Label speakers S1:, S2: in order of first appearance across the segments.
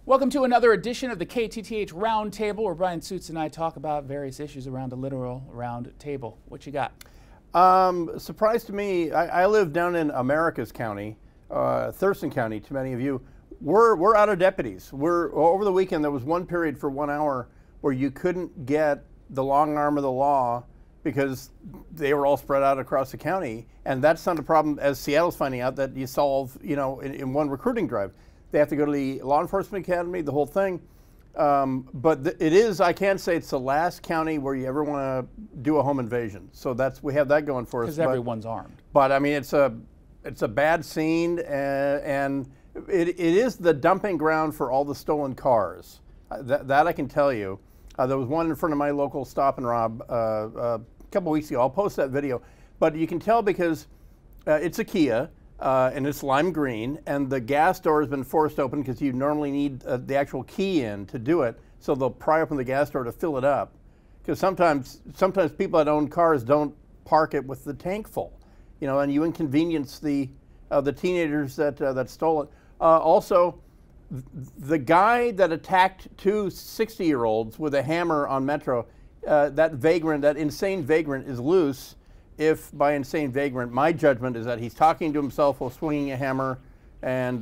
S1: Welcome to another edition of the KTTH Roundtable, where Bryan Suits and I talk about various issues around a literal round table. What you got?
S2: Surprise to me, I live down in Americas County, Thurston County, to many of you. We're out of deputies. Over the weekend, there was one period for 1 hour where you couldn't get the long arm of the law because they were all spread out across the county. And that's not a problem, as Seattle's finding out, that you solve, in one recruiting drive. They have to go to the law enforcement academy, the whole thing. But it is, I can say it's the last county where you ever want to do a home invasion. So we have that going for us.
S1: Because everyone's armed.
S2: But I mean, it's a bad scene, and it is the dumping ground for all the stolen cars. That I can tell you. There was one in front of my local Stop and Rob a couple weeks ago. I'll post that video. But you can tell because it's a Kia. And it's lime green, and the gas door has been forced open because you normally need the actual key in to do it. So they'll pry open the gas door to fill it up, because sometimes people that own cars don't park it with the tank full, and you inconvenience the teenagers that stole it. Also, the guy that attacked two 60-year-olds with a hammer on Metro, that insane vagrant is loose. If by insane vagrant, my judgment is that he's talking to himself while swinging a hammer and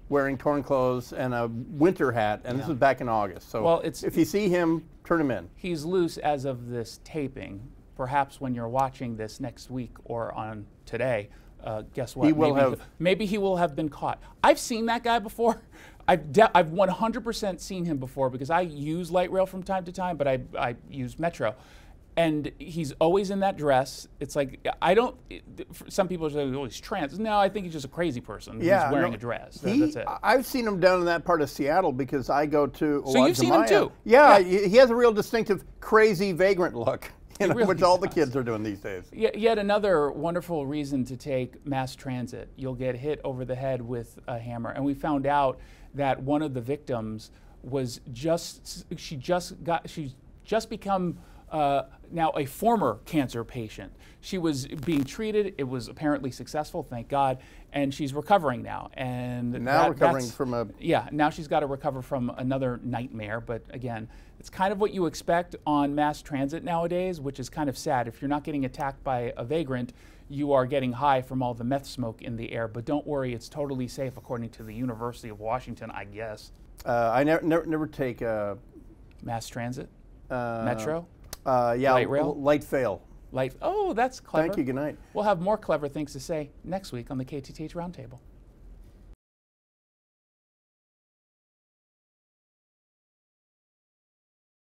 S2: wearing torn clothes and a winter hat, and this was back in August. So if you see him, turn him in.
S1: He's loose as of this taping. Perhaps when you're watching this next week or on today, guess what? Maybe he will have been caught. I've seen that guy before. I've 100% seen him before because I use light rail from time to time, but I use Metro. And he's always in that dress. It's like, some people say, oh, he's trans. No, I think he's just a crazy person who's wearing a dress. That's it. I've
S2: seen him down in that part of Seattle because I go to
S1: So you've seen him too?
S2: Yeah, he has a real distinctive, crazy vagrant look, which all the kids are doing these days.
S1: Yet another wonderful reason to take mass transit. You'll get hit over the head with a hammer. And we found out that one of the victims was she's just become now a former cancer patient. She was being treated. It was apparently successful, thank God, and she's recovering now. And
S2: now
S1: now she's got to recover from another nightmare. But again, it's kind of what you expect on mass transit nowadays, which is kind of sad. If you're not getting attacked by a vagrant, you are getting high from all the meth smoke in the air. But don't worry, it's totally safe according to the University of Washington, I guess.
S2: I never take
S1: mass transit, Metro.
S2: Light
S1: rail?
S2: Light fail.
S1: Oh, that's clever.
S2: Thank you. Good night.
S1: We'll have more clever things to say next week on the KTTH Roundtable.